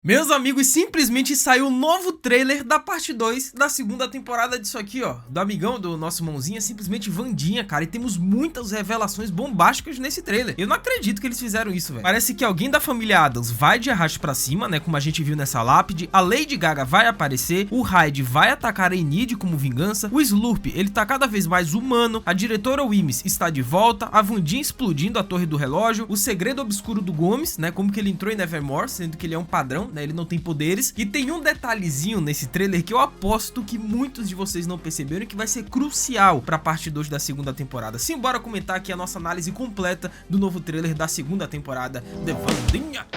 Meus amigos, simplesmente saiu um novo trailer da parte 2 da segunda temporada disso aqui, ó, do amigão do nosso mãozinha, simplesmente Wandinha, cara, e temos muitas revelações bombásticas nesse trailer. Eu não acredito que eles fizeram isso, velho. Parece que alguém da família Addams vai de arrasto pra cima, né, como a gente viu nessa lápide, a Lady Gaga vai aparecer, o Hyde vai atacar a Enid como vingança, o Slurp, ele tá cada vez mais humano, a diretora Wemyss está de volta, a Wandinha explodindo a torre do relógio, o segredo obscuro do Gomes, né, como que ele entrou em Nevermore, sendo que ele é um padrão, né, ele não tem poderes. E tem um detalhezinho nesse trailer que eu aposto que muitos de vocês não perceberam e que vai ser crucial pra parte 2 da segunda temporada. Simbora comentar aqui a nossa análise completa do novo trailer da segunda temporada de Wandinha.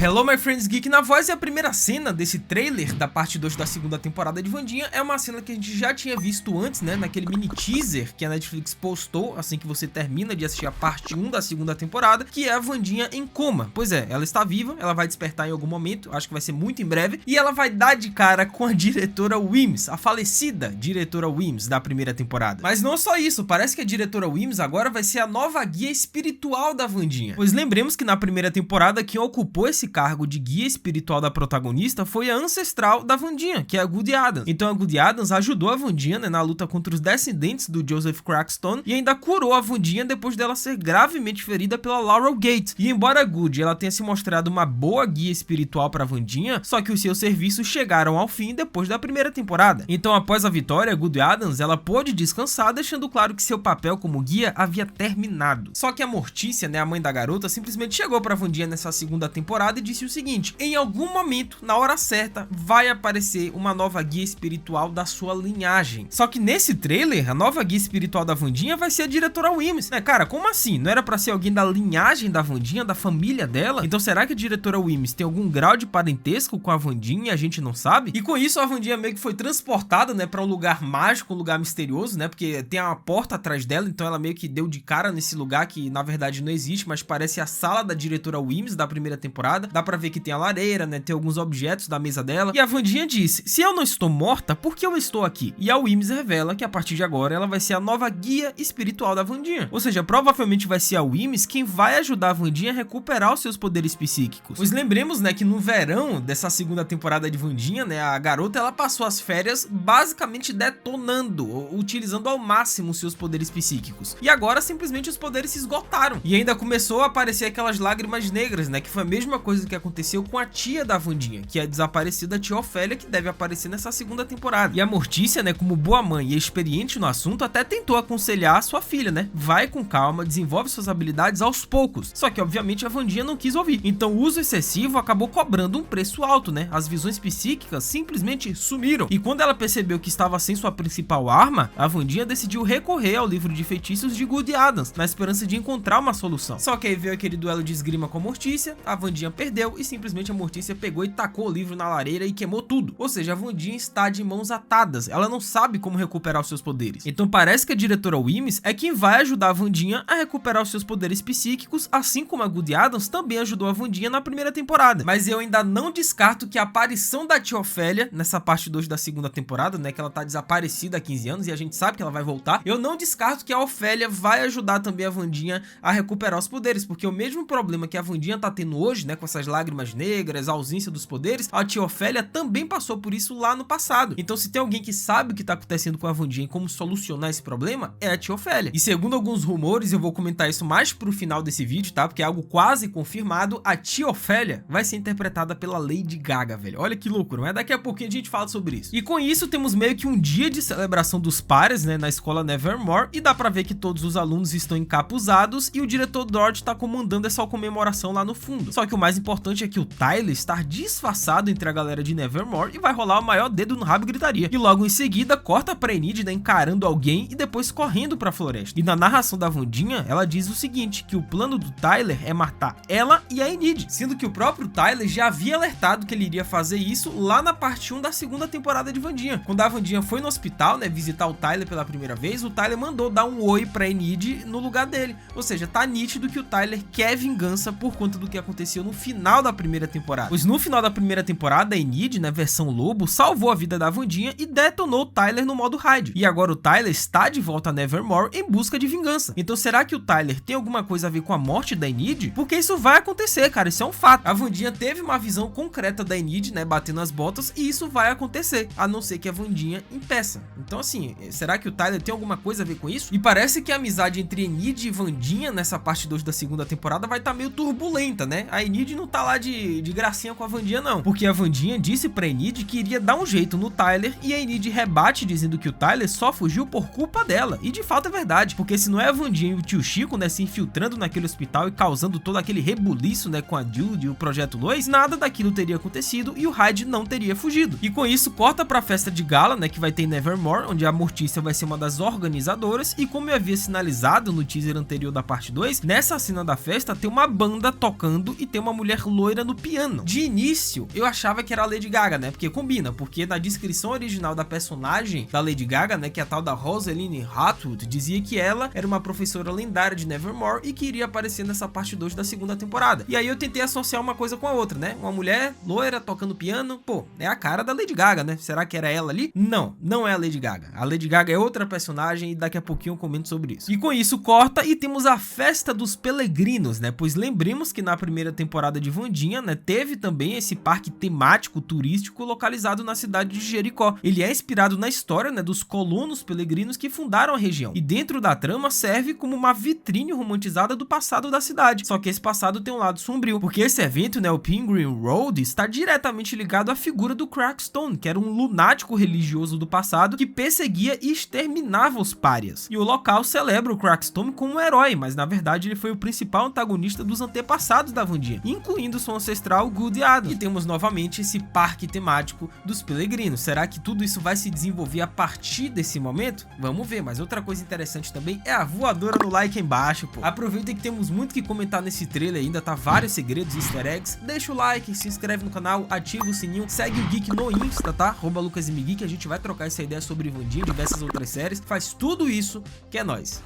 Hello my friends geek na voz, e a primeira cena desse trailer da parte 2 da segunda temporada de Wandinha é uma cena que a gente já tinha visto antes, né, naquele mini teaser que a Netflix postou assim que você termina de assistir a parte 1 da segunda temporada, que é a Wandinha em coma. Pois é, ela está viva, ela vai despertar em algum momento, acho que vai ser muito em breve, e ela vai dar de cara com a diretora Wemyss, a falecida diretora Wemyss da primeira temporada. Mas não só isso, parece que a diretora Wemyss agora vai ser a nova guia espiritual da Wandinha. Pois lembremos que na primeira temporada quem ocupou esse cargo de guia espiritual da protagonista foi a ancestral da Wandinha, que é a Goody Addams. Então a Goody Addams ajudou a Wandinha, né, na luta contra os descendentes do Joseph Crackstone e ainda curou a Wandinha depois dela ser gravemente ferida pela Laurel Gates. E embora a Goody ela tenha se mostrado uma boa guia espiritual para Wandinha, só que os seus serviços chegaram ao fim depois da primeira temporada. Então após a vitória, a Goody Addams ela pôde descansar, deixando claro que seu papel como guia havia terminado. Só que a Mortícia, né, a mãe da garota, simplesmente chegou para Wandinha nessa segunda temporada e disse o seguinte: em algum momento, na hora certa, vai aparecer uma nova guia espiritual da sua linhagem. Só que nesse trailer, a nova guia espiritual da Wandinha vai ser a diretora Wemyss, né, cara? Como assim? Não era pra ser alguém da linhagem da Wandinha, da família dela? Então será que a diretora Wemyss tem algum grau de parentesco com a Wandinha e a gente não sabe? E com isso a Wandinha meio que foi transportada, né, pra um lugar mágico, um lugar misterioso, né, porque tem uma porta atrás dela, então ela meio que deu de cara nesse lugar que na verdade não existe, mas parece a sala da diretora Wemyss da primeira temporada. Dá pra ver que tem a lareira, né, tem alguns objetos da mesa dela, e a Wandinha disse: se eu não estou morta, por que eu estou aqui? E a Wemyss revela que a partir de agora ela vai ser a nova guia espiritual da Wandinha, ou seja, provavelmente vai ser a Wemyss quem vai ajudar a Wandinha a recuperar os seus poderes psíquicos. Pois lembremos, né, que no verão dessa segunda temporada de Wandinha, né, a garota ela passou as férias basicamente detonando, utilizando ao máximo os seus poderes psíquicos, e agora simplesmente os poderes se esgotaram, e ainda começou a aparecer aquelas lágrimas negras, né, que foi a mesma coisa que aconteceu com a tia da Wandinha, que é a desaparecida tia Ofélia, que deve aparecer nessa segunda temporada. E a Mortícia, né, como boa mãe e experiente no assunto, até tentou aconselhar a sua filha, né, vai com calma, desenvolve suas habilidades aos poucos. Só que obviamente a Wandinha não quis ouvir. Então o uso excessivo acabou cobrando um preço alto, né? As visões psíquicas simplesmente sumiram. E quando ela percebeu que estava sem sua principal arma, a Wandinha decidiu recorrer ao livro de feitiços de Goody Addams, na esperança de encontrar uma solução. Só que aí veio aquele duelo de esgrima com a Mortícia, a Wandinha perdeu e simplesmente a Mortícia pegou e tacou o livro na lareira e queimou tudo. Ou seja, a Wandinha está de mãos atadas, ela não sabe como recuperar os seus poderes. Então parece que a diretora Wemyss é quem vai ajudar a Wandinha a recuperar os seus poderes psíquicos, assim como a Goody Addams também ajudou a Wandinha na primeira temporada. Mas eu ainda não descarto que a aparição da tia Ofélia nessa parte 2 da segunda temporada, né, que ela tá desaparecida há 15 anos e a gente sabe que ela vai voltar, eu não descarto que a Ofélia vai ajudar também a Wandinha a recuperar os poderes, porque o mesmo problema que a Wandinha tá tendo hoje, né, com essas lágrimas negras, a ausência dos poderes, a tia Ofélia também passou por isso lá no passado. Então se tem alguém que sabe o que tá acontecendo com a Wandinha e como solucionar esse problema, é a tia Ofélia. E segundo alguns rumores, eu vou comentar isso mais pro final desse vídeo, tá? Porque é algo quase confirmado, a tia Ofélia vai ser interpretada pela Lady Gaga, velho. Olha que loucura, mas daqui a pouquinho a gente fala sobre isso. E com isso temos meio que um dia de celebração dos pares, né, na escola Nevermore, e dá pra ver que todos os alunos estão encapuzados e o diretor Dorothy tá comandando essa comemoração lá no fundo. Só que o mais importante é que o Tyler está disfarçado entre a galera de Nevermore e vai rolar o maior dedo no rabo e gritaria. E logo em seguida corta pra Enid, né, encarando alguém e depois correndo pra floresta. E na narração da Wandinha, ela diz o seguinte, que o plano do Tyler é matar ela e a Enid, sendo que o próprio Tyler já havia alertado que ele iria fazer isso lá na parte 1 da segunda temporada de Wandinha. Quando a Wandinha foi no hospital, né, visitar o Tyler pela primeira vez, o Tyler mandou dar um oi pra Enid no lugar dele. Ou seja, tá nítido que o Tyler quer vingança por conta do que aconteceu no final final da primeira temporada. Pois no final da primeira temporada, a Enid, né, versão lobo, salvou a vida da Wandinha e detonou o Tyler no modo raid. E agora o Tyler está de volta a Nevermore em busca de vingança. Então será que o Tyler tem alguma coisa a ver com a morte da Enid? Porque isso vai acontecer, cara, isso é um fato. A Wandinha teve uma visão concreta da Enid, né, batendo as botas, e isso vai acontecer, a não ser que a Wandinha impeça. Então assim, será que o Tyler tem alguma coisa a ver com isso? E parece que a amizade entre Enid e Wandinha nessa parte 2 da segunda temporada vai estar meio turbulenta, né? A Enid não tá lá de gracinha com a Wandinha não, porque a Wandinha disse pra Enid que iria dar um jeito no Tyler, e a Enid rebate dizendo que o Tyler só fugiu por culpa dela. E de fato é verdade, porque se não é a Wandinha e o tio Chico, né, se infiltrando naquele hospital e causando todo aquele rebuliço, né, com a Jude e o Projeto Lois, nada daquilo teria acontecido e o Hyde não teria fugido. E com isso corta pra festa de gala, né, que vai ter em Nevermore, onde a Mortícia vai ser uma das organizadoras, e como eu havia sinalizado no teaser anterior da parte 2, nessa cena da festa tem uma banda tocando e tem uma mulher loira no piano. De início, eu achava que era a Lady Gaga, né, porque combina, porque na descrição original da personagem da Lady Gaga, né, que é a tal da Rosaline Hotwood, dizia que ela era uma professora lendária de Nevermore e que iria aparecer nessa parte 2 da segunda temporada. E aí eu tentei associar uma coisa com a outra, né, uma mulher loira tocando piano, pô, é a cara da Lady Gaga, né, será que era ela ali? Não, não é a Lady Gaga. A Lady Gaga é outra personagem e daqui a pouquinho eu comento sobre isso. E com isso corta e temos a festa dos peregrinos, né, pois lembremos que na primeira temporada de Wandinha, né, teve também esse parque temático turístico localizado na cidade de Jericó. Ele é inspirado na história, né, dos colonos peregrinos que fundaram a região. E dentro da trama serve como uma vitrine romantizada do passado da cidade. Só que esse passado tem um lado sombrio, porque esse evento, né, o Pilgrim Road, está diretamente ligado à figura do Crackstone, que era um lunático religioso do passado que perseguia e exterminava os párias. E o local celebra o Crackstone como um herói, mas na verdade ele foi o principal antagonista dos antepassados da Wandinha, incluindo sua ancestral Goody Adam. E temos novamente esse parque temático dos peregrinos. Será que tudo isso vai se desenvolver a partir desse momento? Vamos ver, mas outra coisa interessante também é a voadora no like aí embaixo, pô. Aproveitem que temos muito que comentar nesse trailer ainda, tá? Vários segredos e easter eggs. Deixa o like, se inscreve no canal, ativa o sininho, segue o Geek no Insta, tá? @LucasMGeek, a gente vai trocar essa ideia sobre Wandinha e diversas outras séries. Faz tudo isso que é nóis.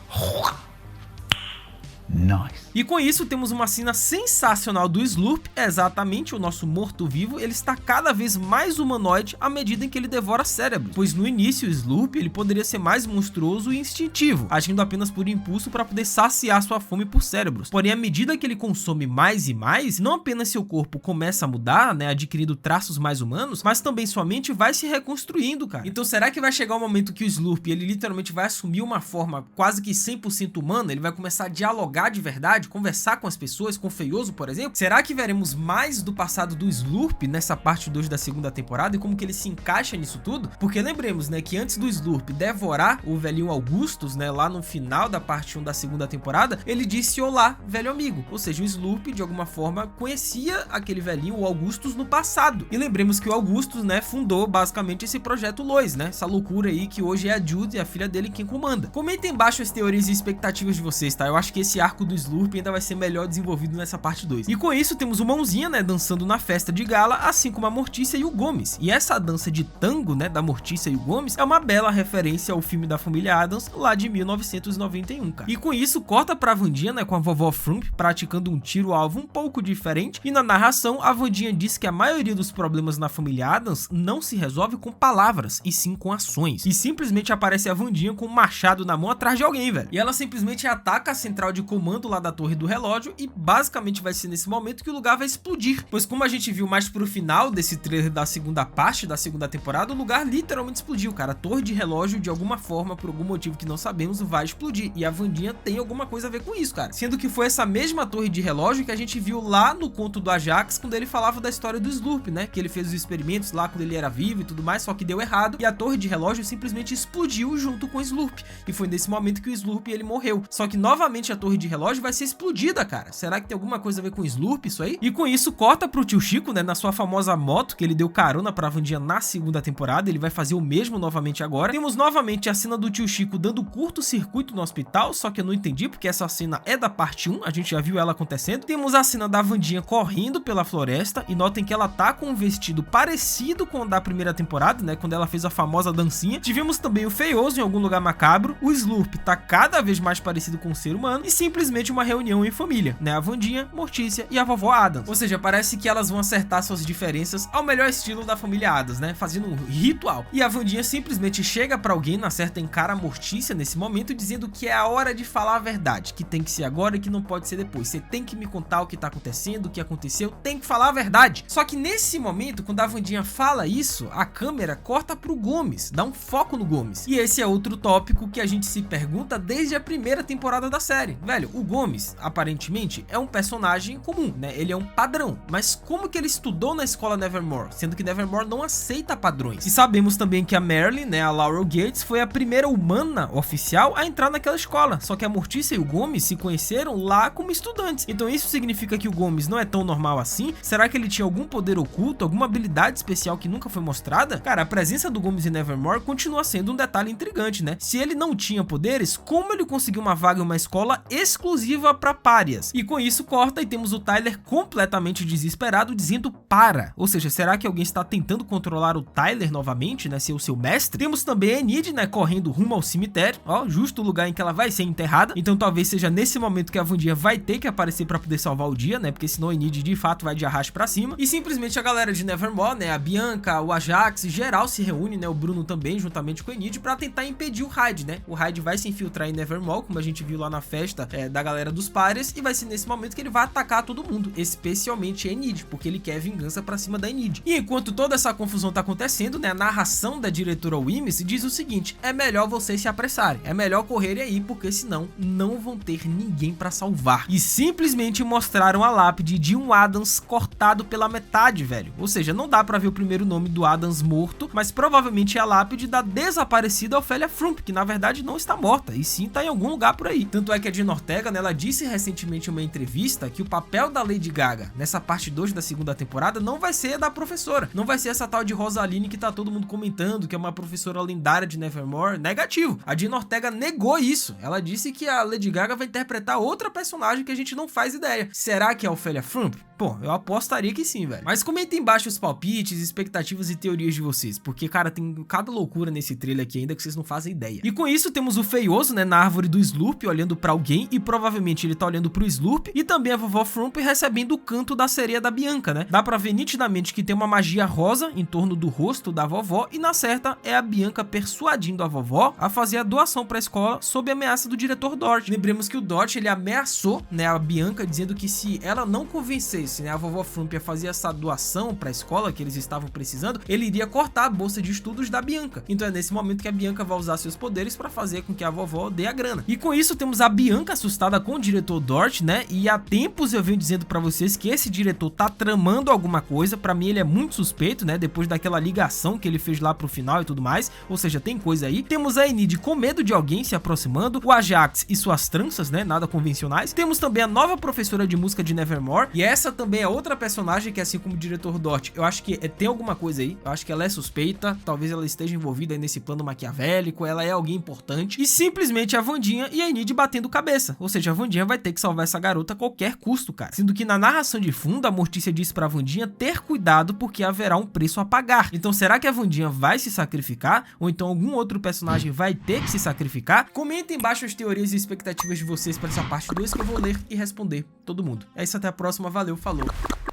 Nice. E com isso temos uma cena sensacional do Slurp, exatamente o nosso morto-vivo. Ele está cada vez mais humanoide à medida em que ele devora cérebros, pois no início o Slurp ele poderia ser mais monstruoso e instintivo, agindo apenas por impulso para poder saciar sua fome por cérebros. Porém, à medida que ele consome mais e mais, não apenas seu corpo começa a mudar, né, adquirindo traços mais humanos, mas também sua mente vai se reconstruindo, cara. Então será que vai chegar um momento que o Slurp ele literalmente vai assumir uma forma quase que 100% humana? Ele vai começar a dialogar de verdade, conversar com as pessoas, com o Feioso, por exemplo? Será que veremos mais do passado do Slurp nessa parte 2 da segunda temporada e como que ele se encaixa nisso tudo? Porque lembremos, né, que antes do Slurp devorar o velhinho Augustus, né, lá no final da parte 1 da segunda temporada, ele disse olá, velho amigo. Ou seja, o Slurp de alguma forma conhecia aquele velhinho, o Augustus, no passado. E lembremos que o Augustus, né, fundou basicamente esse projeto Lois, né, essa loucura aí que hoje é a Jude, a filha dele, quem comanda. Comentem embaixo as teorias e expectativas de vocês, tá? Eu acho que esse arco do Slurp ainda vai ser melhor desenvolvido nessa parte 2. E com isso temos o Mãozinha, né, dançando na festa de gala, assim como a Mortícia e o Gomes. E essa dança de tango, né, da Mortícia e o Gomes é uma bela referência ao filme da família Addams lá de 1991, cara. E com isso corta pra Wandinha, né, com a vovó Frump praticando um tiro-alvo um pouco diferente, e na narração a Wandinha diz que a maioria dos problemas na família Addams não se resolve com palavras, e sim com ações. E simplesmente aparece a Wandinha com um machado na mão atrás de alguém, velho. E ela simplesmente ataca a central de comando lá da torre do relógio e basicamente vai ser nesse momento que o lugar vai explodir. Pois como a gente viu mais pro final desse trailer da segunda parte da segunda temporada, o lugar literalmente explodiu, cara. A torre de relógio de alguma forma, por algum motivo que não sabemos, vai explodir. E a Wandinha tem alguma coisa a ver com isso, cara. Sendo que foi essa mesma torre de relógio que a gente viu lá no conto do Ajax, quando ele falava da história do Slurp, né? Que ele fez os experimentos lá quando ele era vivo e tudo mais, só que deu errado. E a torre de relógio simplesmente explodiu junto com o Slurp. E foi nesse momento que o Slurp ele morreu. Só que novamente a torre de relógio vai ser explodida, cara. Será que tem alguma coisa a ver com o Slurp isso aí? E com isso corta pro tio Chico, né, na sua famosa moto que ele deu carona pra Wandinha na segunda temporada. Ele vai fazer o mesmo novamente agora. Temos novamente a cena do tio Chico dando curto-circuito no hospital, só que eu não entendi porque essa cena é da parte 1, a gente já viu ela acontecendo. Temos a cena da Wandinha correndo pela floresta e notem que ela tá com um vestido parecido com o da primeira temporada, né, quando ela fez a famosa dancinha. Tivemos também o Feioso em algum lugar macabro. O Slurp tá cada vez mais parecido com um ser humano e simplesmente simplesmente uma reunião em família, né? A Wandinha, Mortícia e a vovó Addams. Ou seja, parece que elas vão acertar suas diferenças ao melhor estilo da família Addams, né? Fazendo um ritual. E a Wandinha simplesmente chega pra alguém, na certa encara a Mortícia nesse momento, dizendo que é a hora de falar a verdade, que tem que ser agora e que não pode ser depois. Você tem que me contar o que tá acontecendo, o que aconteceu, tem que falar a verdade. Só que nesse momento, quando a Wandinha fala isso, a câmera corta pro Gomes, dá um foco no Gomes. E esse é outro tópico que a gente se pergunta desde a primeira temporada da série. Velho, o Gomes, aparentemente, é um personagem comum, né? Ele é um padrão. Mas como que ele estudou na escola Nevermore? Sendo que Nevermore não aceita padrões. E sabemos também que a Marilyn, né, a Laurel Gates, foi a primeira humana oficial a entrar naquela escola. Só que a Mortícia e o Gomes se conheceram lá como estudantes. Então isso significa que o Gomes não é tão normal assim? Será que ele tinha algum poder oculto, alguma habilidade especial que nunca foi mostrada? Cara, a presença do Gomes em Nevermore continua sendo um detalhe intrigante, né? Se ele não tinha poderes, como ele conseguiu uma vaga em uma escola exclusiva para párias? E com isso corta e temos o Tyler completamente desesperado dizendo para. Ou seja, será que alguém está tentando controlar o Tyler novamente, né? Ser o seu mestre? Temos também a Enid, né? Correndo rumo ao cemitério, ó, justo o lugar em que ela vai ser enterrada. Então talvez seja nesse momento que a Wandinha vai ter que aparecer para poder salvar o dia, né? Porque senão a Enid de fato vai de arrasto para cima. E simplesmente a galera de Nevermore, né? A Bianca, o Ajax, geral se reúne, né? O Bruno também, juntamente com a Enid, para tentar impedir o Hyde, né? O Hyde vai se infiltrar em Nevermore, como a gente viu lá na festa da galera dos pares, e vai ser nesse momento que ele vai atacar todo mundo, especialmente a Enid, porque ele quer vingança pra cima da Enid. E enquanto toda essa confusão tá acontecendo, né, a narração da diretora Wimmis diz o seguinte: é melhor vocês se apressarem, é melhor correrem aí, porque senão não vão ter ninguém pra salvar. E simplesmente mostraram a lápide de um Addams cortado pela metade, velho. Ou seja, não dá pra ver o primeiro nome do Addams morto, mas provavelmente é a lápide da desaparecida Ophelia Frump, que na verdade não está morta, e sim tá em algum lugar por aí. Tanto é que a Jenna Ortega, né, ela disse recentemente em uma entrevista que o papel da Lady Gaga nessa parte 2 da segunda temporada não vai ser da professora, não vai ser essa tal de Rosaline que tá todo mundo comentando que é uma professora lendária de Nevermore. Negativo, a Jenna Ortega negou isso. Ela disse que a Lady Gaga vai interpretar outra personagem que a gente não faz ideia. Será que é a Ophelia Frump? Pô, eu apostaria que sim, velho. Mas comentem embaixo os palpites, expectativas e teorias de vocês, porque, cara, tem cada loucura nesse trailer aqui ainda que vocês não fazem ideia. E com isso temos o Feioso, né, na árvore do Slurp, olhando pra alguém, e provavelmente ele tá olhando pro Slurp, e também a vovó Frump recebendo o canto da sereia da Bianca, né? Dá pra ver nitidamente que tem uma magia rosa em torno do rosto da vovó, e na certa é a Bianca persuadindo a vovó a fazer a doação pra escola sob a ameaça do diretor Dort. Lembremos que o Dort, ele ameaçou, né, a Bianca, dizendo que se ela não convencesse, né, a vovó Frump a fazer essa doação pra escola que eles estavam precisando, ele iria cortar a bolsa de estudos da Bianca. Então é nesse momento que a Bianca vai usar seus poderes pra fazer com que a vovó dê a grana. E com isso temos a Bianca assustada com o diretor Dort, né? E há tempos eu venho dizendo pra vocês que esse diretor tá tramando alguma coisa. Pra mim ele é muito suspeito, né? Depois daquela ligação que ele fez lá pro final e tudo mais. Ou seja, tem coisa aí. Temos a Enid com medo de alguém se aproximando, o Ajax e suas tranças, né? Nada convencionais. Temos também a nova professora de música de Nevermore, e essa também é outra personagem que, assim como o diretor Dort, eu acho que tem alguma coisa aí. Eu acho que ela é suspeita, talvez ela esteja envolvida aí nesse plano maquiavélico, ela é alguém importante. E simplesmente a Wandinha e a Enid batendo cabeça. Ou seja, a Wandinha vai ter que salvar essa garota a qualquer custo, cara. Sendo que na narração de fundo, a Mortícia disse pra Wandinha ter cuidado porque haverá um preço a pagar. Então será que a Wandinha vai se sacrificar? Ou então algum outro personagem vai ter que se sacrificar? Comentem embaixo as teorias e expectativas de vocês para essa parte 2 que eu vou ler e responder todo mundo. É isso, até a próxima, valeu, falou,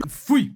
fui!